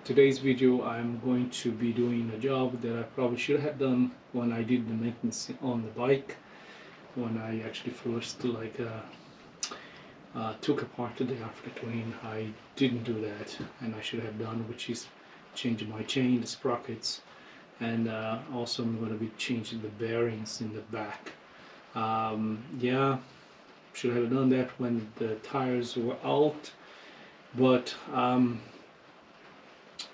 Today's video I'm going to be doing a job that I probably should have done when I did the maintenance on the bike, when I actually first took apart the Africa Twin. I didn't do that, and I should have done, which is changing my chain, the sprockets, and also I'm going to be changing the bearings in the back. Yeah, should have done that when the tires were out, but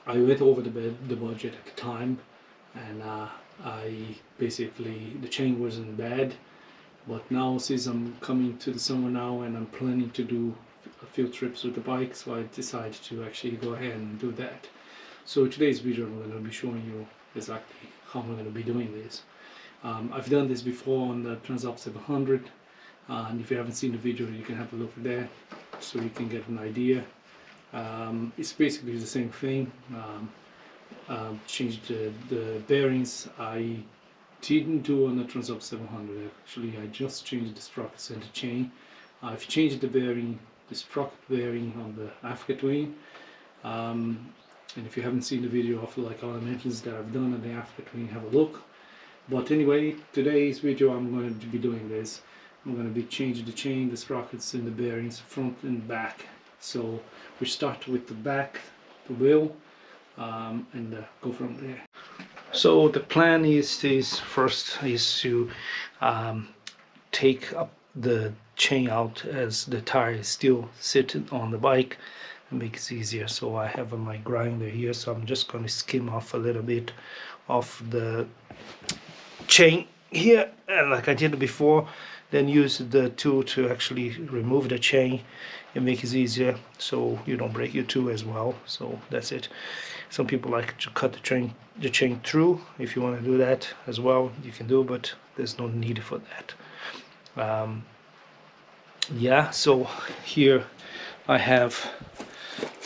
I went over the budget at the time, and the chain wasn't bad. But now, since I'm coming to the summer now and I'm planning to do a few trips with the bike, so I decided to actually go ahead and do that. So today's video I'm going to be showing you exactly how I'm going to be doing this. I've done this before on the Transalp 700, and if you haven't seen the video, you can have a look at that so you can get an idea. It's basically the same thing. Changed the bearings. I didn't do on the Transalp 700. Actually, I just changed the sprockets and the chain. I've changed the bearing, the sprocket bearing on the Africa Twin. And if you haven't seen the video of all the maintenance that I've done on the Africa Twin, have a look. But anyway, today's video I'm going to be doing this. I'm going to be changing the chain, the sprockets, and the bearings front and back. So we start with the back, the wheel, and go from there. So the plan is first to take up the chain out as the tire is still sitting on the bike and make it easier. So I have my grinder here, so I'm just going to skim off a little bit of the chain here, and like I did before, then use the tool to actually remove the chain and make it easier so you don't break your tool as well. So that's it. Some people like to cut the chain through. If you want to do that as well, you can do, but there's no need for that. Yeah, so here I have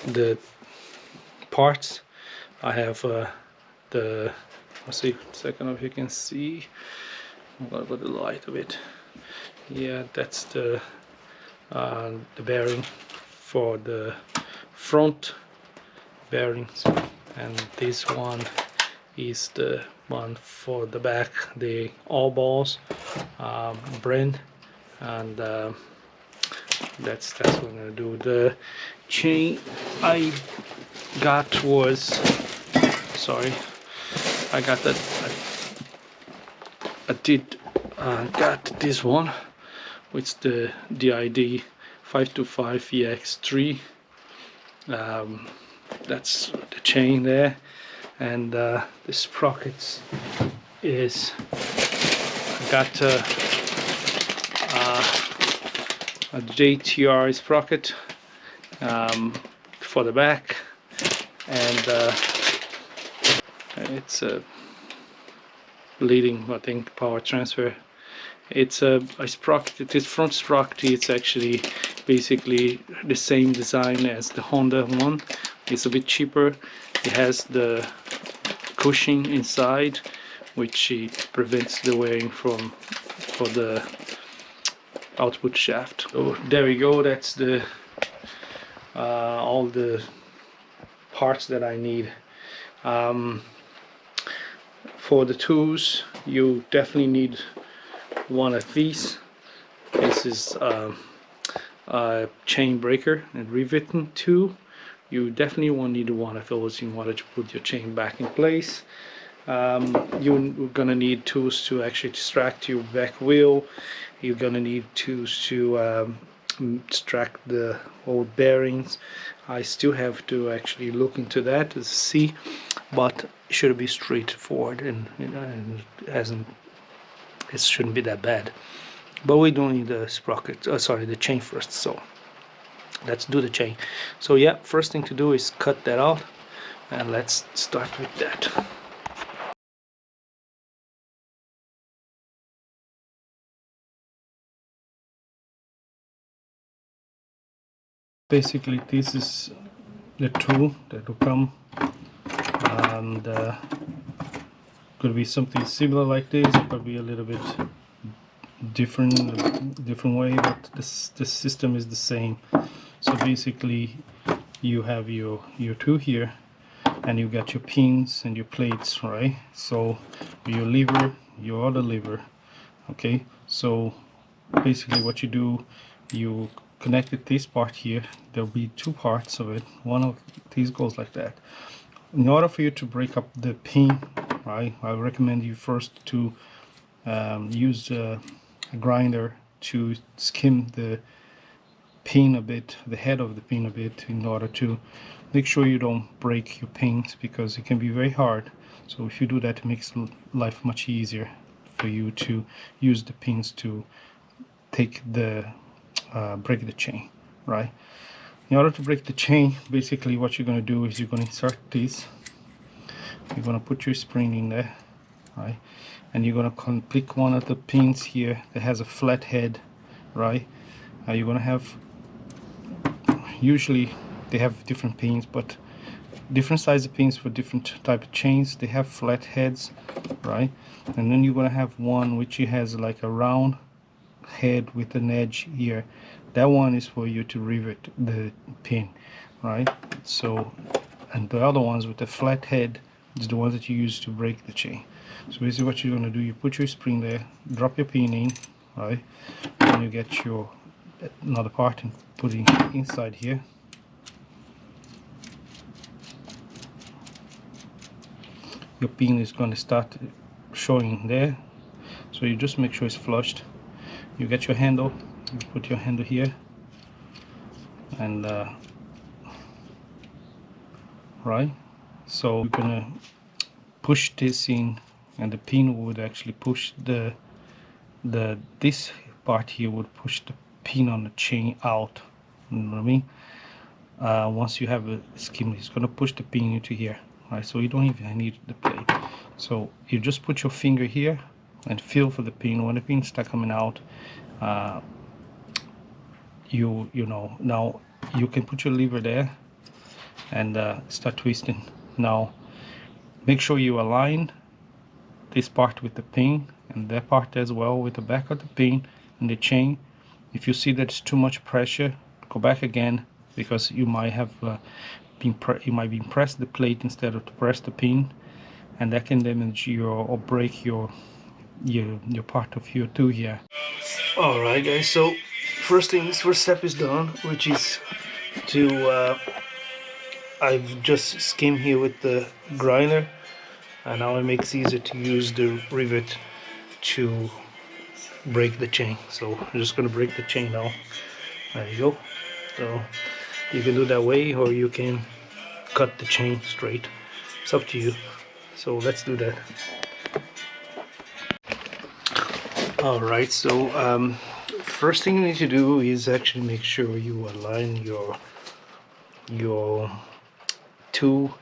the parts. I have the, let's see, second if you can see, I'm gonna put the light of it. Yeah, that's the bearing for the front bearings, and this one is the one for the back, the all balls brand, and that's what I'm gonna do. The chain I got was, sorry, I got that. I did got this one, which the DID 525EX3. That's the chain there, and the sprockets is, I got a JTR sprocket for the back, and it's a leading, I think, power transfer. It's a sprocket. This front sprocket, it's actually basically the same design as the Honda one. It's a bit cheaper. It has the cushion inside, which prevents the wearing for the output shaft. So there we go. That's the all the parts that I need. For the tools, you definitely need one of these. This is a chain breaker and riveting tool. You definitely won't need one of those in order to put your chain back in place. You're gonna need tools to actually extract your back wheel. You're gonna need tools to extract the old bearings. I still have to actually look into that to see, but it should be straightforward, and it shouldn't be that bad. But we don't need the sprocket, the chain first, so let's do the chain. So yeah, first thing to do is cut that out, and let's start with that. Basically, this is the tool that will come, and could be something similar like this. It could be a little bit different way, but the system is the same. So basically, you have your tool here, and you got your pins and your plates, right? So your lever, your other lever, okay? So basically what you do, you connected this part here. There'll be two parts of it. One of these goes like that. In order for you to break up the pin, right, I recommend you first to use a grinder to skim the pin a bit, the head of the pin a bit, in order to make sure you don't break your pins, because it can be very hard. So if you do that, it makes life much easier for you to use the pins to take the break the chain, right? In order to break the chain, basically what you're going to do is you're going to insert this. You're going to put your spring in there, right? And you're going to pick one of the pins here that has a flat head, right? You're going to have, usually they have different pins, but different size of pins for different type of chains. They have flat heads, right? And then you're going to have one which has like a round head with an edge here. That one is for you to rivet the pin, right? So, and the other ones with the flat head is the ones that you use to break the chain. So basically what you're going to do, you put your spring there, drop your pin in, right? And you get your another part and put it inside here. Your pin is going to start showing there, so you just make sure it's flushed. You get your handle, you put your handle here, and right, so you're gonna push this in, and the pin would actually push this part here would push the pin on the chain out. You know what I mean? Once you have a skim, it's gonna push the pin into here, right? So you don't even need the plate. So you just put your finger here and feel for the pin. When the pin starts coming out, you know, now you can put your lever there and start twisting. Now make sure you align this part with the pin and that part as well with the back of the pin and the chain. If you see that it's too much pressure, go back again, because you might have pressed the plate instead of to press the pin, and that can damage your or break your part of your tool here. Alright guys, so first step is done, which is to I've just skimmed here with the grinder, and now it makes it easier to use the rivet to break the chain. So I'm just going to break the chain now. There you go. So you can do that way, or you can cut the chain straight. It's up to you. So let's do that. Alright, so first thing you need to do is actually make sure you align your tool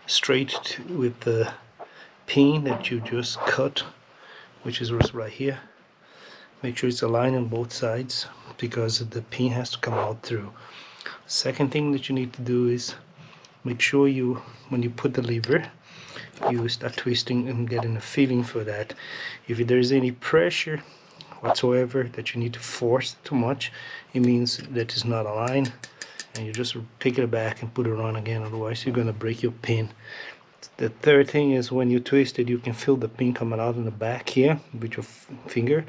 straight with the pin that you just cut, which is right here. Make sure it's aligned on both sides, because the pin has to come out through. Second thing that you need to do is make sure you, when you put the lever, you start twisting and getting a feeling for that. If there is any pressure whatsoever that you need to force too much, it means that it's not aligned, and you just take it back and put it on again, otherwise you're going to break your pin. The third thing is, when you twist it, you can feel the pin coming out in the back here with your finger.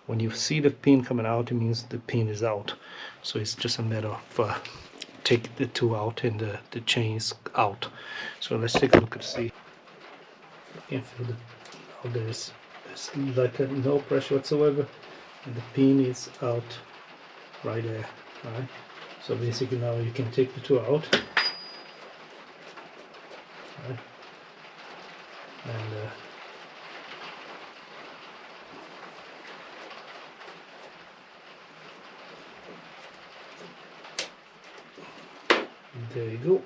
When you see the pin coming out, it means the pin is out. So it's just a matter of take the tool out and the chains out. So let's take a look and see. You can feel how there's like no pressure whatsoever, and the pin is out right there. Right. So basically now you can take the tool out. Right. And there you go.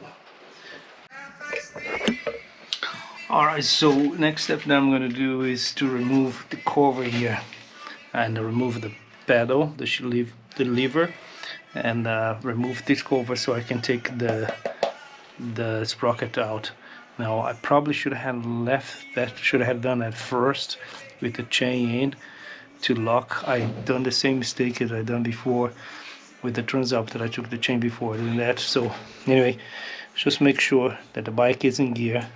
Alright, so next step that I'm going to do is to remove the cover here, and remove the pedal, the lever, and remove this cover so I can take the sprocket out. Now I probably should have done that first with the chain in to lock. I've done the same mistake as I done before with the transapt, that I took the chain before doing that. So anyway, just make sure that the bike is in gear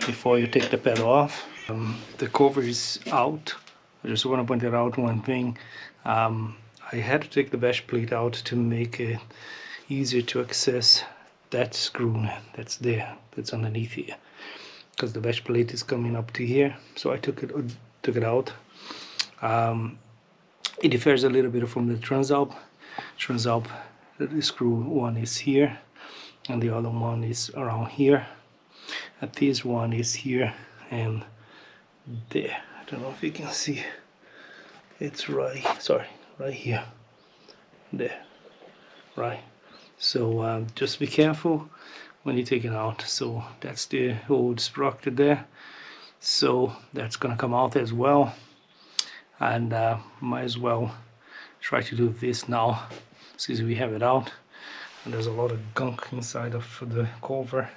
before you take the pedal off. The cover is out. I just want to point out one thing. I had to take the bash plate out to make it easier to access that screw that's there, that's underneath here, because the bash plate is coming up to here. So I took it out. It differs a little bit from the transalp. The screw one is here and the other one is around here, and this one is here and there. I don't know if you can see, it's right here, there, right. So just be careful when you take it out. So that's the old sprocket there, so that's gonna come out as well, and might as well try to do this now since we have it out. And there's a lot of gunk inside of the cover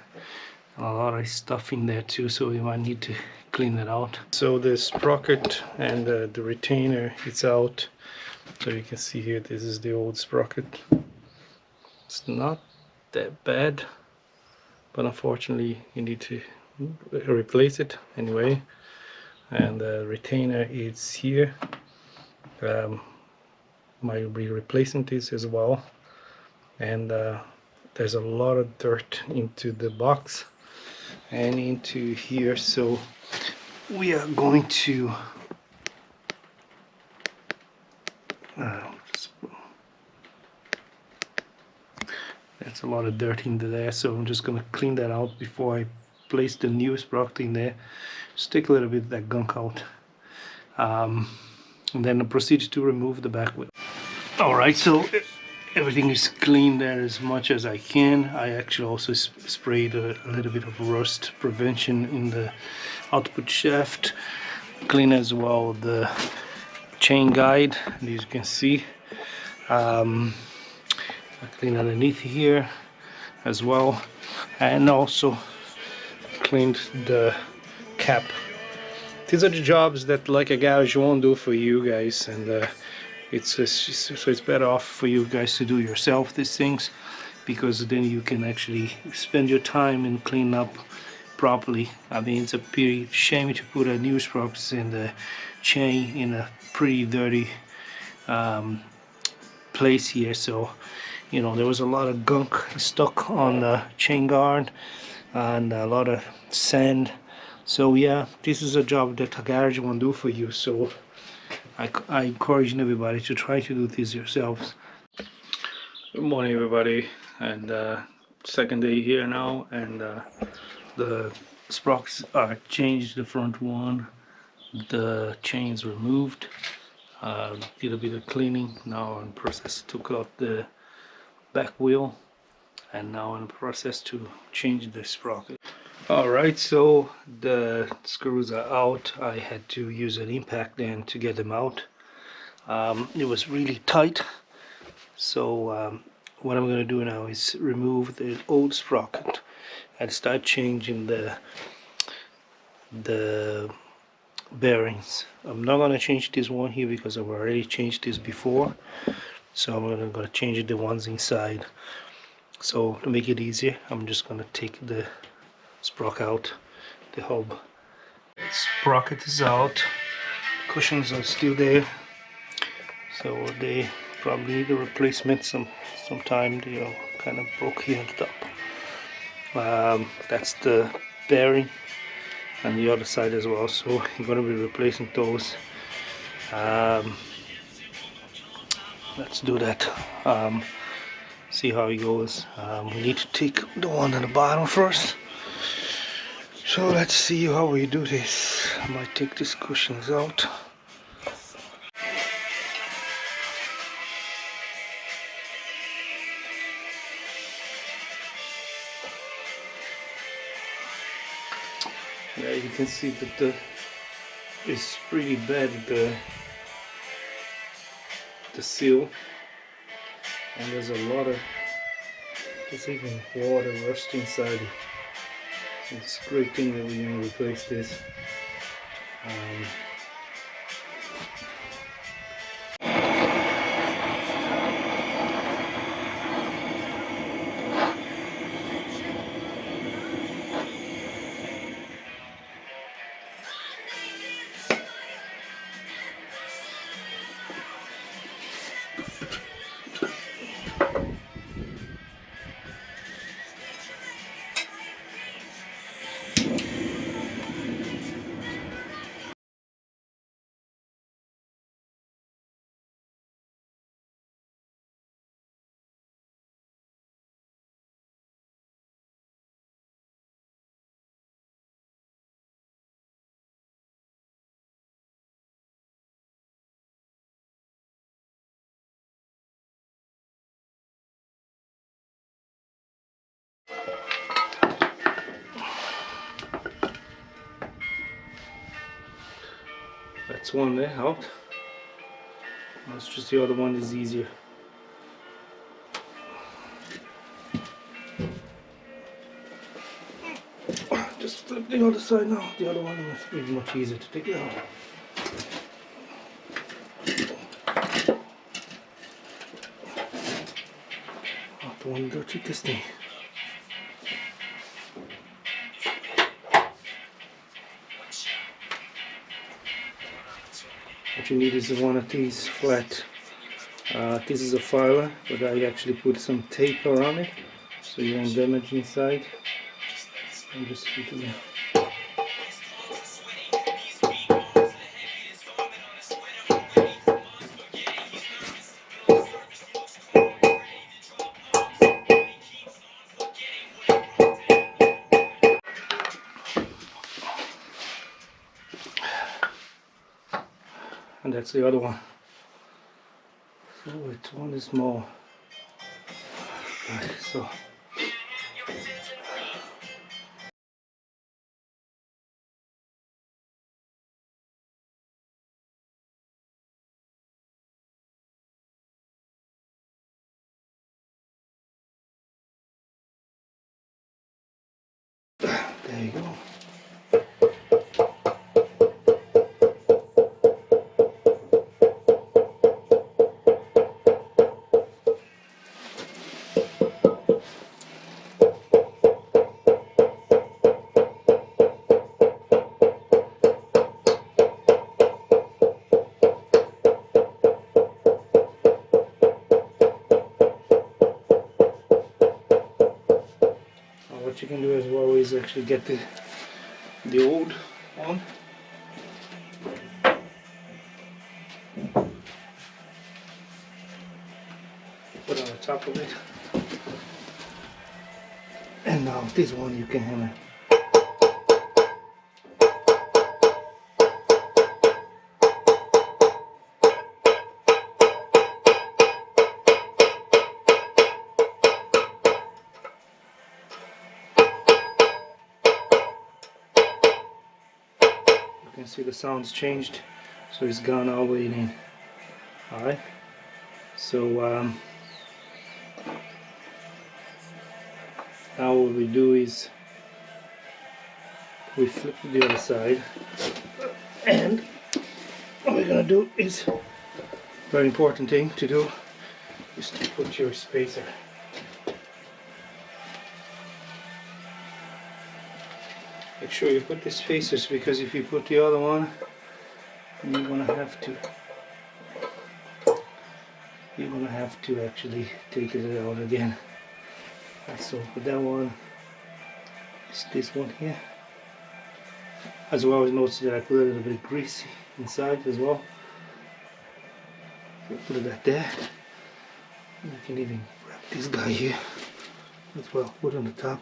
and a lot of stuff in there too, so we might need to clean it out. So the sprocket and the retainer is out. So you can see here, this is the old sprocket. It's not that bad, but unfortunately you need to replace it anyway. And the retainer is here. Might be replacing this as well. And there's a lot of dirt into the box and into here, so we are going to that's a lot of dirt into there, so I'm just gonna clean that out before I place the new sprocket in there. Just take a little bit of that gunk out, and then I proceed to remove the back wheel. Alright, so everything is cleaned there as much as I can. I actually also sprayed a little bit of rust prevention in the output shaft. Clean as well the chain guide, as you can see. I cleaned underneath here as well, and also cleaned the cap. These are the jobs that like a garage won't do for you guys, and so it's better off for you guys to do yourself these things, because then you can actually spend your time and clean up properly. I mean, it's a pretty shame to put a new sprocket in the chain in a pretty dirty place here. So you know, there was a lot of gunk stuck on the chain guard and a lot of sand. So yeah, this is a job that a garage won't do for you, so I encourage everybody to try to do this yourselves. Good morning everybody, and second day here now, and the sprockets are changed. The front one, the chains removed, did a bit of cleaning. Now in process took out the back wheel, and now in the process to change the sprocket. Alright, so the screws are out. I had to use an impact then to get them out. It was really tight, so what I'm going to do now is remove the old sprocket and start changing the bearings. I'm not going to change this one here because I've already changed this before, so I'm going to change the ones inside. So to make it easier, I'm just going to take the sprocket out, the hub. The sprocket is out, cushions are still there, so they probably need a replacement sometime. They are kind of broke here on the top. That's the bearing and the other side as well, so I'm going to be replacing those. Let's do that. See how it goes. We need to take the one on the bottom first. So let's see how we do this. I might take these cushions out. Yeah, you can see that it's pretty bad, the seal, and there's even water rust inside. It's a great thing that we're going to replace this. That's one there out. It's just the other one is easier. Just flip the other side now. The other one is really much easier to take it out. I don't want to touch this thing. What you need is one of these flat. This is a filer, but I actually put some tape around it so you won't damage inside. And just keep it there. And that's the other one. So it's one is more. Right, so there you go. What you can do as well is actually get the old one. Put on the top of it. And now this one you can hammer. You can see the sound's changed, so it's gone all the way in. Alright, so now what we do is we flip to the other side, and what we're gonna do is, very important thing to do is to put your spacer. Make sure you put the spacers, because if you put the other one, you're gonna have to actually take it out again. So for that one, it's this one here. As well as notice that I put a little bit of grease inside as well. So put that there. And I can even grab this guy here as well. Put on the top.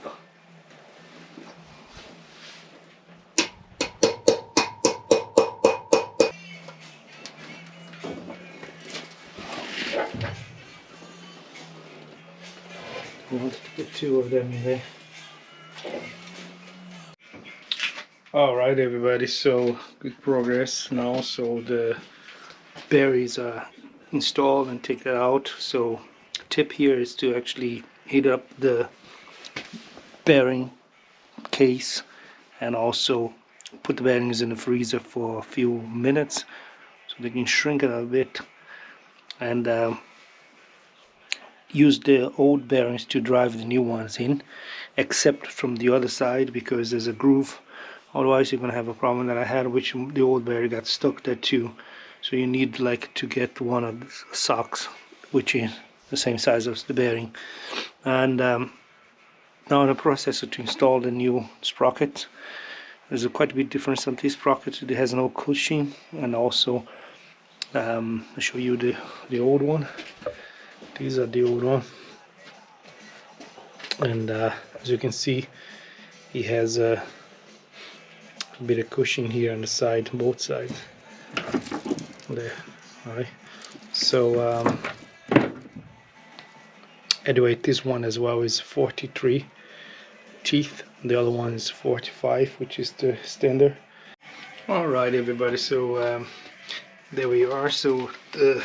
I wanted to put two of them in there. Alright everybody, so good progress now. So the bearings are installed and taken out. So tip here is to actually heat up the bearing case and also put the bearings in the freezer for a few minutes so they can shrink it a bit, and use the old bearings to drive the new ones in, except from the other side because there's a groove. Otherwise you're gonna have a problem that I had, which the old bearing got stuck there too. So you need like to get one of the socks which is the same size as the bearing. And now in the process to install the new sprocket. There's quite a bit difference on this sprocket. It has no cushion, and also I'll show you the old one. These are the old one, and as you can see, he has a bit of cushion here on the side, both sides. There, alright. So anyway, this one as well is 43 teeth. The other one is 45, which is the standard. Alright everybody, so there we are. So the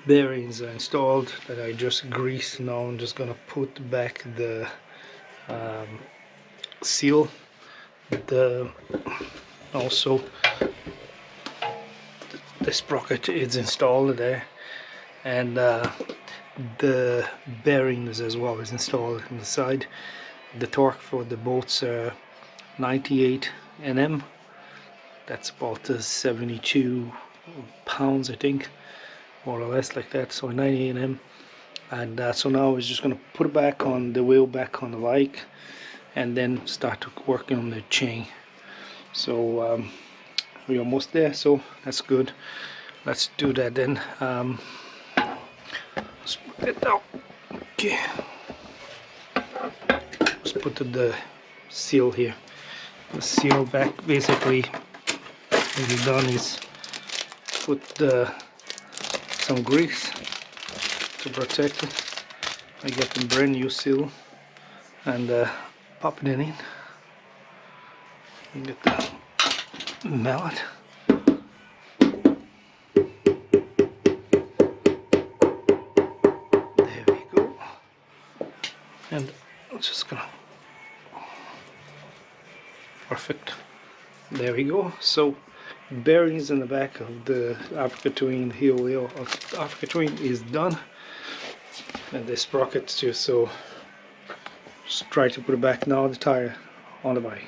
bearings are installed that I just greased. Now I'm just gonna put back the seal. Also the sprocket is installed there, and the bearings as well is installed on the side. The torque for the bolts are 98 Nm. That's about 72 pounds, I think, more or less like that. So 98 Nm. And so now we're just gonna put it back on the wheel, back on the bike, and then start working on the chain. So we're almost there, so that's good. Let's do that then. Let's put it down. Okay, let's put the seal here. The seal back. Basically what we've done is put some grease to protect it. I got a brand new seal and pop it in. Get the mallet. There we go. And I'm just gonna, perfect. There we go. So bearings in the back of the Africa Twin, the heel wheel of Africa Twin is done, and the sprockets too. So just try to put it back now, the tire on the bike.